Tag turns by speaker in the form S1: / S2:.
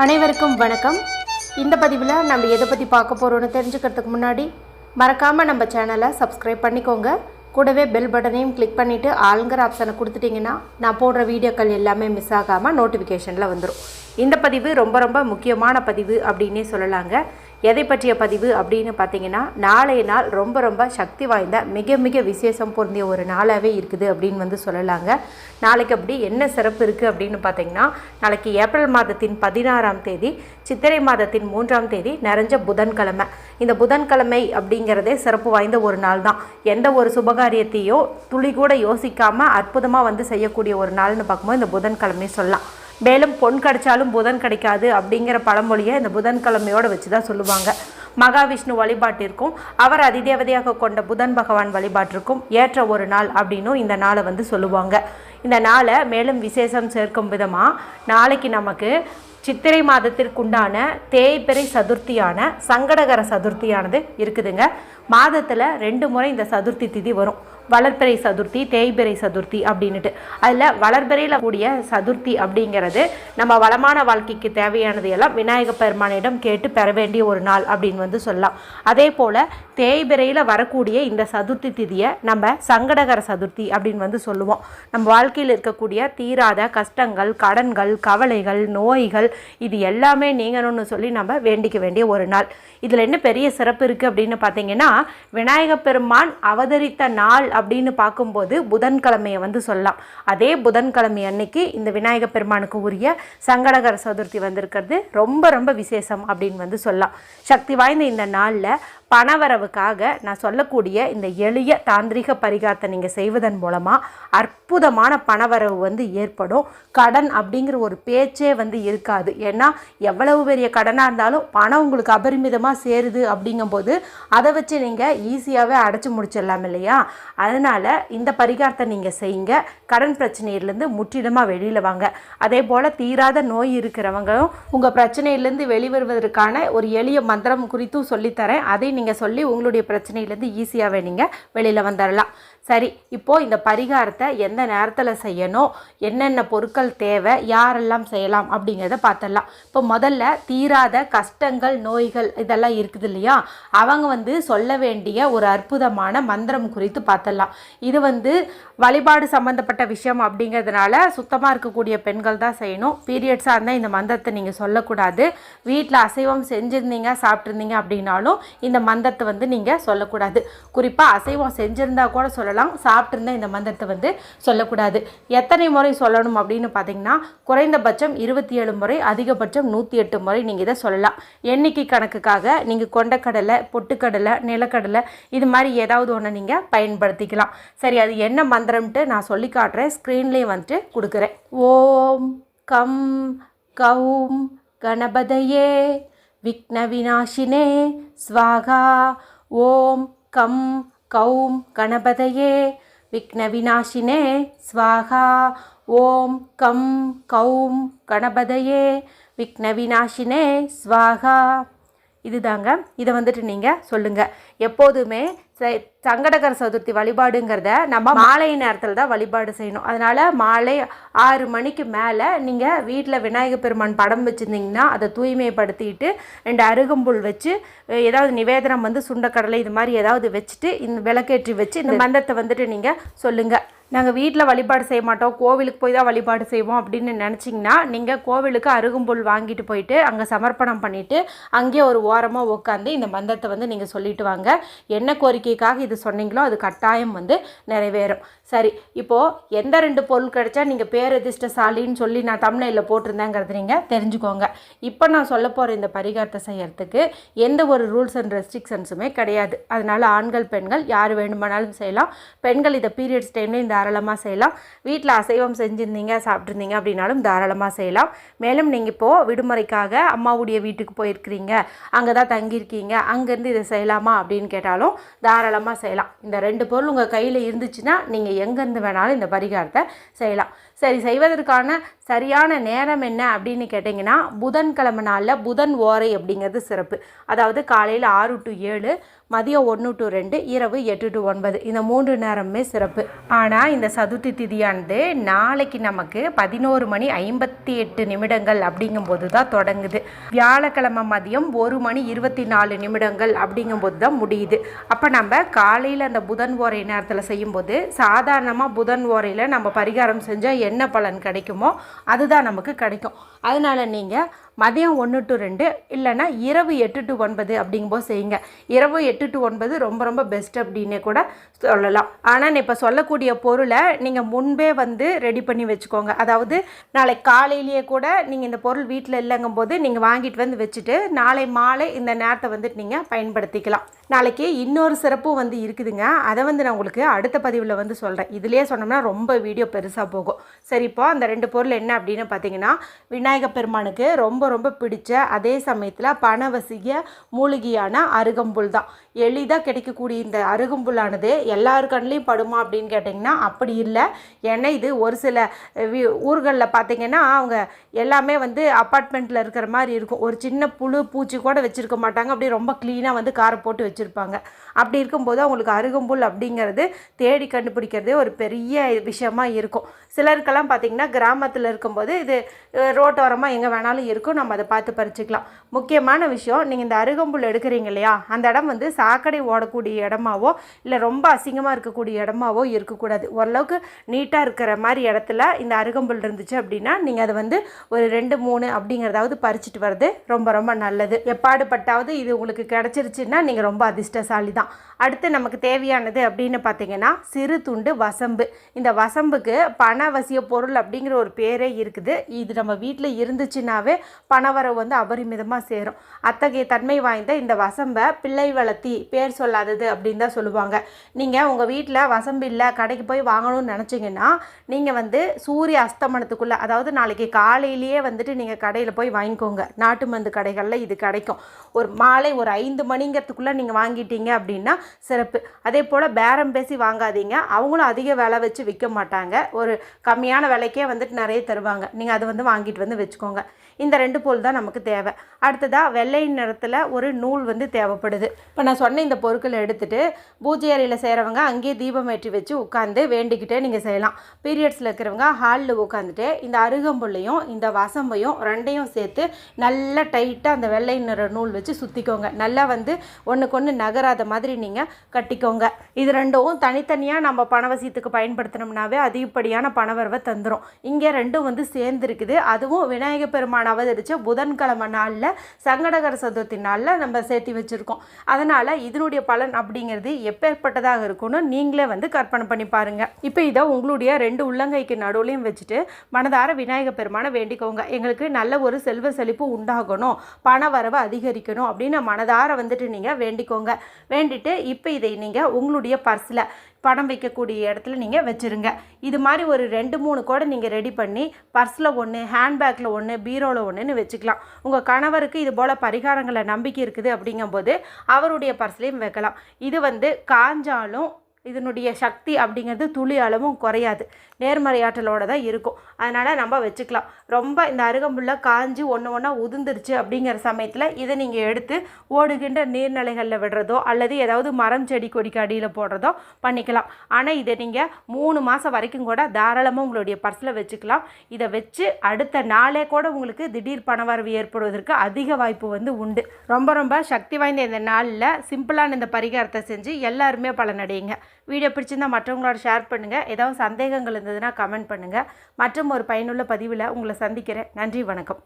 S1: அனைவருக்கும் வணக்கம். இந்த பதிவில் நம்ம எதை பற்றி பார்க்க போகிறோன்னு தெரிஞ்சுக்கிறதுக்கு முன்னாடி மறக்காமல் நம்ம சேனலை சப்ஸ்கிரைப் பண்ணிக்கோங்க. கூடவே பெல் பட்டனையும் கிளிக் பண்ணிவிட்டு ஆளுங்கிற ஆப்ஷனை கொடுத்துட்டிங்கன்னா நான் போடுற வீடியோக்கள் எல்லாமே மிஸ் ஆகாமல் நோட்டிஃபிகேஷனில் வந்துடும். இந்த பதிவு ரொம்ப ரொம்ப முக்கியமான பதிவு அப்படின்னே சொல்லலாங்க. எதை பற்றிய பதிவு அப்படின்னு பார்த்தீங்கன்னா, நாளைய நாள் ரொம்ப ரொம்ப சக்தி வாய்ந்த மிக மிக விசேஷம் பொருந்திய ஒரு நாளாகவே இருக்குது அப்படின்னு சொல்லலாங்க. நாளைக்கு அப்படி என்ன சிறப்பு இருக்குது அப்படின்னு பார்த்தீங்கன்னா, நாளைக்கு ஏப்ரல் மாதத்தின் 16ஆம் தேதி சித்திரை மாதத்தின் 3ஆம் தேதி நிறைஞ்ச புதன்கிழமை. இந்த புதன்கிழமை அப்படிங்கிறதே சிறப்பு வாய்ந்த ஒரு நாள் தான். எந்த ஒரு சுபகாரியத்தையோ துளி கூட யோசிக்காமல் அற்புதமாக செய்யக்கூடிய ஒரு நாள்னு பார்க்கும்போது இந்த புதன்கிழமை சொல்லலாம். மேலும் பொன் கிடைச்சாலும் புதன் கிடைக்காது அப்படிங்கிற பழமொழியை இந்த புதன்கிழமையோடு வச்சு தான் சொல்லுவாங்க. மகாவிஷ்ணு வழிபாட்டிற்கும் அவர் அதிதேவதையாக கொண்ட புதன் பகவான் வழிபாட்டிற்கும் ஏற்ற ஒரு நாள் அப்படின்னும் இந்த நாளை சொல்லுவாங்க. இந்த நாளை மேலும் விசேஷம் சேர்க்கும் விதமாக நாளைக்கு நமக்கு சித்திரை மாதத்திற்குண்டான தேய்பிறை சதுர்த்தியான சங்கடகர சதுர்த்தியானது இருக்குதுங்க. மாதத்தில் 2 முறை இந்த சதுர்த்தி திதி வரும். வளர்பிறை சதுர்த்தி, தேய்பிறை சதுர்த்தி அப்படின்ட்டு. அதில் வளர்பிறையில் கூடிய சதுர்த்தி அப்படிங்கிறது நம்ம வளமான வாழ்க்கைக்கு தேவையானது எல்லாம் விநாயக பெருமானிடம் கேட்டு பெற வேண்டிய ஒரு நாள் அப்படின்னு சொல்லலாம். அதே போல் தேய்பிறையில் வரக்கூடிய இந்த சதுர்த்தி திதியை நம்ம சங்கடகர சதுர்த்தி அப்படின்னு சொல்லுவோம். நம்ம வாழ்க்கையில் இருக்கக்கூடிய தீராத கஷ்டங்கள், கடன்கள், கவலைகள், நோய்கள் இது எல்லாமே நீங்கணும்னு சொல்லி நம்ம வேண்டிக்க வேண்டிய ஒரு நாள். இதில் என்ன பெரிய சிறப்பு இருக்குது அப்படின்னு பார்த்தீங்கன்னா, விநாயக பெருமான் அவதரித்த நாள் அப்படின்னு பார்க்கும்போது புதன்கிழமையை சொல்லலாம். அதே புதன்கிழமை அன்னைக்கு இந்த விநாயக பெருமானுக்கு உரிய சங்கடகர சதுர்த்தி வந்திருக்கிறது ரொம்ப ரொம்ப விசேஷம் அப்படின்னு சொல்லலாம். சக்தி வாய்ந்த இந்த நாளில் பணவரவுக்காக நான் சொல்லக்கூடிய இந்த எளிய தாந்திரிக பரிகாரத்தை நீங்கள் செய்வதன் மூலமாக அற்புதமான பணவரவு ஏற்படும். கடன் அப்படிங்கிற ஒரு பேச்சே இருக்காது. ஏன்னா எவ்வளவு பெரிய கடனாக இருந்தாலும் பணம் உங்களுக்கு அபரிமிதமாக சேருது அப்படிங்கும்போது அதை வச்சு நீங்கள் ஈஸியாகவே அடைச்சி முடிச்சிடலாம் இல்லையா? அதனால் இந்த பரிகாரத்தை நீங்கள் செய்யுங்க. கடன் பிரச்சனையிலேருந்து முற்றிலுமாக வெளியில் வாங்க. அதே போல் தீராத நோய் இருக்கிறவங்களும் உங்கள் பிரச்சனையிலேருந்து வெளிவருவதற்கான ஒரு எளிய மந்திரம் குறித்தும் சொல்லித்தரேன். அதை நீங்கள் சொல்லி உங்களுடைய பிரச்சனையிலேருந்து ஈஸியாகவே நீங்கள் வெளியில் வந்துடலாம். சரி, இப்போது இந்த பரிகாரத்தை எந்த நேரத்தில் செய்யணும், என்னென்ன பொருட்கள் தேவை, யாரெல்லாம் செய்யலாம் அப்படிங்கிறத பார்த்துடலாம். இப்போ முதல்ல தீராத கஷ்டங்கள், நோய்கள் இதெல்லாம் இருக்குது இல்லையா, அவங்க சொல்ல வேண்டிய ஒரு அற்புதமான மந்திரம் குறித்து பார்த்துடலாம். இது வழிபாடு சம்மந்தப்பட்ட விஷயம் அப்படிங்கிறதுனால சுத்தமாக இருக்கக்கூடிய பெண்கள் தான் செய்யணும். பீரியட்ஸாக இருந்தால் இந்த மந்திரத்தை நீங்கள் சொல்லக்கூடாது. வீட்டில் அசைவம் செஞ்சுருந்தீங்க, சாப்பிட்ருந்தீங்க அப்படின்னாலும் இந்த மந்திரத்தை நீங்கள் சொல்லக்கூடாது. குறிப்பாக அசைவம் செஞ்சுருந்தா கூட சொல்லலாம், சாப்பிட்ருந்தா இந்த மந்திரத்தை சொல்லக்கூடாது. எத்தனை முறை சொல்லணும் அப்படின்னு பார்த்தீங்கன்னா, குறைந்தபட்சம் 27 முறை, அதிகபட்சம் 108 முறை நீங்கள் இதை சொல்லலாம். எண்ணிக்கை கணக்குக்காக நீங்கள் கொண்டக்கடலை, பொட்டுக்கடலை, நிலக்கடலை இது மாதிரி ஏதாவது ஒன்று நீங்கள் பயன்படுத்திக்கலாம். சரி, அது என்ன மந்திரம்ட்டு நான் சொல்லி காட்டுறேன். ஸ்க்ரீன்லேயே கொடுக்குறேன். ஓம் கம் கௌம் கணபதையே விக்ன விநாசினே ஸ்வாகா. ஓம் கம் கௌம் கணபதையே விக்ன விநாசினே ஸ்வாகா. ஓம் கம் கௌம் கணபதையே விக்ன விநாசினே ஸ்வாகா. இதுதாங்க. இதை நீங்கள் சொல்லுங்கள். எப்போதுமே சங்கடகர சதுர்த்தி வழிபாடுங்கிறத நம்ம மாலை நேரத்தில் தான் வழிபாடு செய்யணும். அதனால் மாலை 6 மணிக்கு மேலே நீங்கள் வீட்டில் விநாயகர் பெருமான் படம் வச்சுருந்தீங்கன்னா அதை தூய்மைப்படுத்திட்டு 2 அருகம்புல் வச்சு ஏதாவது நிவேதனம் சுண்டக்கடலை இது மாதிரி ஏதாவது வச்சுட்டு இந்த விளக்கேற்றி வச்சு இந்த மந்திரத்தை நீங்கள் சொல்லுங்கள். நாங்கள் வீட்டில் வழிபாடு செய்ய மாட்டோம், கோவிலுக்கு போய் தான் வழிபாடு செய்வோம் அப்படின்னு நினச்சிங்கன்னா நீங்கள் கோவிலுக்கு அருகம்புல் வாங்கிட்டு போயிட்டு அங்கே சமர்ப்பணம் பண்ணிவிட்டு அங்கேயே ஒரு ஓரமாக உட்காந்து இந்த மந்திரத்தை நீங்கள் சொல்லிட்டு வாங்க. என்ன கோரிக்கைக்காக இது சொன்னீங்களோ அது கட்டாயம் நிறைவேறும். சரி, இப்போது எந்த 2 பொருள் கிடைச்சா நீங்கள் பேரதிர்ஷ்டசாலின்னு சொல்லி நான் தமிழில் போட்டிருந்தேங்கிறது நீங்கள் தெரிஞ்சுக்கோங்க. இப்போ நான் சொல்ல போகிற இந்த பரிகாரத்தை செய்யறதுக்கு எந்த ஒரு ரூல்ஸ் அண்ட் ரெஸ்ட்ரிக்ஷன்ஸுமே கிடையாது. அதனால் ஆண்கள் பெண்கள் யார் வேணுமானாலும் செய்யலாம். பெண்கள் இதை பீரியட்ஸ் டைமில் இந்த தாராளமாக செய்யலாம். வீட்டில் அசைவம் செஞ்சுருந்தீங்க, சாப்பிட்ருந்தீங்க அப்படின்னாலும் தாராளமாக செய்யலாம். மேலும் நீங்கள் இப்போது விடுமுறைக்காக அம்மாவுடைய வீட்டுக்கு போயிருக்கிறீங்க, அங்கே தான் தங்கியிருக்கீங்க, அங்கேருந்து இதை செய்யலாமா அப்படின்னு கேட்டாலும் தாராளமாக செய்யலாம். இந்த 2 பொருள் உங்கள் கையில் இருந்துச்சுன்னா நீங்கள் எங்கேருந்து வேணாலும் இந்த பரிகாரத்தை செய்யலாம். சரி, செய்வதற்கான சரியான நேரம் என்ன அப்படின்னு கேட்டிங்கன்னா, புதன்கிழமை நாளில் புதன் ஓரை அப்படிங்கிறது சிறப்பு. அதாவது காலையில் 6 to 7, மதியம் 1 to 2, இரவு 8 to 9 இந்த 3 நேரமே சிறப்பு. ஆனால் இந்த சதுர்த்தி திதியானது நாளைக்கு நமக்கு 11:58 அப்படிங்கும்போது தான் தொடங்குது. வியாழக்கிழமை மதியம் 1:24 அப்படிங்கும்போது தான் முடியுது. அப்போ நம்ம காலையில் அந்த புதன் ஓரை நேரத்தில் செய்யும்போது சாதாரணமாக புதன் ஓரையில் நம்ம பரிகாரம் செஞ்சால் என்ன பலன் கிடைக்குமோ அதுதான் நமக்கு கிடைக்கும். அதனால் நீங்கள் மதியம் 1 to 2 இல்லைன்னா இரவு 8 to 9 அப்படிங்கும்போது செய்யுங்க. இரவு 8 to 9 ரொம்ப ரொம்ப பெஸ்ட் அப்படின்னே கூட சொல்லலாம். ஆனால் இப்போ சொல்லக்கூடிய பொருளை நீங்கள் முன்பே ரெடி பண்ணி வச்சுக்கோங்க. அதாவது நாளை காலையிலேயே கூட நீங்கள் இந்த பொருள் வீட்டில் இல்லைங்கும் போது நீங்கள் வாங்கிட்டு வச்சுட்டு நாளை மாலை இந்த நேரத்தை நீங்கள் பயன்படுத்திக்கலாம். நாளைக்கு இன்னொரு சிறப்பும் இருக்குதுங்க. அதை நான் உங்களுக்கு அடுத்த பதிவில் சொல்கிறேன். இதிலே சொன்னோம்னா ரொம்ப வீடியோ பெருசாக போகும். சரி, இப்போ அந்த 2 பொருள் என்ன அப்படின்னு பார்த்தீங்கன்னா, விநாயகப் பெருமானுக்கு ரொம்ப ரொம்ப பிடிச்ச அதே சமயத்தில் பணவசிய மூலிகையான அருகம்புல் தான். எளிதாக கிடைக்கக்கூடிய இந்த அருகம்புல்லானது எல்லார் கண்ணிலையும் படுமா அப்படின்னு கேட்டிங்கன்னா அப்படி இல்லை. ஏன்னா இது ஒரு சில ஊர்களில் பார்த்திங்கன்னா அவங்க எல்லாமே அப்பார்ட்மெண்ட்டில் இருக்கிற மாதிரி இருக்கும். ஒரு சின்ன புழு பூச்சி கூட வச்சுருக்க மாட்டாங்க. அப்படியே ரொம்ப க்ளீனாக காரை போட்டு வச்சுருப்பாங்க. அப்படி இருக்கும்போது அவங்களுக்கு அருகம்புல் அப்படிங்கிறது தேடி கண்டுபிடிக்கிறதே ஒரு பெரிய விஷயமா இருக்கும். சிலருக்கெல்லாம் பார்த்திங்கன்னா கிராமத்தில் இருக்கும்போது இது ரோட்டோரமாக எங்கே வேணாலும் இருக்கும், நம்ம அதை பார்த்து பறிச்சுக்கலாம். முக்கியமான விஷயம், நீங்கள் இந்த அருகம்புல் எடுக்கிறீங்க இல்லையா, அந்த இடம் சாக்கடை ஓடக்கூடிய இடமாவோ இல்லை ரொம்ப அசிங்கமாக இருக்கக்கூடிய இடமாவோ இருக்கக்கூடாது. ஓரளவுக்கு நீட்டாக இருக்கிற மாதிரி இடத்துல இந்த அருகம்புல் இருந்துச்சு அப்படின்னா நீங்கள் அதை ஒரு 2-3 அப்படிங்கிறதாவது பறிச்சுட்டு வர்றது ரொம்ப ரொம்ப நல்லது. எப்பாடுபட்டாவது இது உங்களுக்கு கிடச்சிருச்சுன்னா நீங்கள் ரொம்ப அதிர்ஷ்டசாலி தான். அடுத்து நமக்கு தேவையானது அப்படின்னு பார்த்தீங்கன்னா சிறு துண்டு வசம்பு. இந்த வசம்புக்கு பணவசிய பொருள் அப்படிங்கிற ஒரு பேரே இருக்குது. இது நம்ம வீட்டில் இருந்துச்சுன்னாவே பணவரவு அபரிமிதமாக சேரும். அத்தகைய தன்மை வாய்ந்த இந்த வசம்பை பிள்ளை வளர்த்தி பேர் சொல்லாதது அப்படின்னு தான் சொல்லுவாங்க. நீங்கள் உங்கள் வீட்டில் வசம்பு இல்லை, கடைக்கு போய் வாங்கணும்னு நினச்சிங்கன்னா நீங்கள் சூரிய அஸ்தமனத்துக்குள்ளே, அதாவது நாளைக்கு காலையிலேயே நீங்கள் கடையில் போய் வாங்கிக்கோங்க. நாட்டு மருந்து கடைகளில் இது கிடைக்கும். ஒரு மாலை ஒரு 5 மணிங்கிறதுக்குள்ளே நீங்கள் வாங்கிட்டீங்க அப்படின்னா சிறப்பு. அதே போல் பேரம் பேசி வாங்காதீங்க. அவங்களும் அதிக விலை வச்சு விற்க மாட்டாங்க. ஒரு கம்மியான விலைக்கே நிறைய தருவாங்க. நீங்கள் அதை வாங்கிட்டு வச்சுக்கோங்க. இந்த 2 பொருள் தான் நமக்கு தேவை. அடுத்ததாக வெள்ளை நிறத்தில் ஒரு நூல் தேவைப்படுது. இப்போ நான் சொன்ன இந்த பொருட்களை எடுத்துகிட்டு பூஜை அறையில் செய்கிறவங்க அங்கேயே தீபம் ஏற்றி வச்சு உட்காந்து வேண்டிக்கிட்டே நீங்கள் செய்யலாம். பீரியட்ஸில் இருக்கிறவங்க ஹாலில் உட்காந்துட்டு இந்த அருகம்புல்லையும் இந்த வசம்பையும் 2ஐயும் சேர்த்து நல்லா டைட்டாக அந்த வெள்ளை நிற நூல் வச்சு சுற்றிக்கோங்க. நல்லா ஒன்றுக்கு ஒன்று நகராத மாதிரி நீங்கள் கட்டிக்கோங்க. இது 2ம் தனித்தனியாக நம்ம பணவசியத்துக்கு பயன்படுத்தினோம்னாவே அதிகப்படியான பணவரவை தந்துடும். இங்கே 2ம் சேர்ந்துருக்குது. அதுவும் விநாயகர் பெருமான் அவதரித்த புதன்கிழமை நாளில் சங்கடகர சதுர்த்தி நாளில் நம்ம சேர்த்து வச்சுருக்கோம். அதனால் இதனுடைய பலன் அப்படிங்கிறது எப்பேற்பட்டதாக இருக்கும்னு நீங்களே கற்பனை பண்ணி பாருங்கள். இப்போ இதை உங்களுடைய 2 உள்ளங்கைக்கு நடுவுலையும் வச்சுட்டு மனதார விநாயகர் பெருமானை வேண்டிக்கோங்க. எங்களுக்கு நல்ல ஒரு செல்வ செழிப்பு உண்டாகணும், பண வரவு அதிகரிக்கணும் அப்படின்னு மனதார நீங்கள் வேண்டிக்கோங்க. வேண்டிட்டு இப்போ இதை நீங்கள் உங்களுடைய பர்ஸில் பணம் வைக்கக்கூடிய இடத்துல நீங்கள் வச்சுருங்க. இது மாதிரி ஒரு 2-3 கூட நீங்கள் ரெடி பண்ணி பர்ஸில் 1, ஹேண்ட்பேக்கில் 1, பீரோவில் 1ன்னு வச்சுக்கலாம். உங்கள் கணவருக்கு இது போல் பரிகாரங்களை நம்பிக்கை இருக்குது அப்படிங்கும்போது அவருடைய பர்ஸ்லேயும் வைக்கலாம். இது காஞ்சாலும் இதனுடைய சக்தி அப்படிங்கிறது துளி அளவும் குறையாது, நேர்மறையாற்றலோடு தான் இருக்கும். அதனால் நம்ம வச்சுக்கலாம். ரொம்ப இந்த அருகம்புல்ல காஞ்சி ஒன்றா உதிர்ந்துருச்சு அப்படிங்கிற சமயத்தில் இதை நீங்கள் எடுத்து ஓடுகின்ற நீர்நிலைகளில் விடுறதோ அல்லது ஏதாவது மரம் செடி கொடிக்கு அடியில் போடுறதோ பண்ணிக்கலாம். ஆனால் இதை நீங்கள் 3 மாதம் வரைக்கும் கூட தாராளமாக உங்களுடைய பர்ஸில் வச்சுக்கலாம். இதை வச்சு அடுத்த நாளே கூட உங்களுக்கு திடீர் பணவரவு ஏற்படுவதற்கு அதிக வாய்ப்பு உண்டு. ரொம்ப ரொம்ப சக்தி வாய்ந்த இந்த நாளில் சிம்பிளான இந்த பரிகாரத்தை செஞ்சு எல்லாருமே பலனடையுங்க. வீடியோ பிடிச்சிருந்தால் மற்றவங்களோட ஷேர் பண்ணுங்கள். ஏதாவது சந்தேகங்கள் இருந்ததுன்னா கமெண்ட் பண்ணுங்கள். மற்றும் ஒரு பயனுள்ள பதிவில் உங்களை சந்திக்கிறேன். நன்றி, வணக்கம்.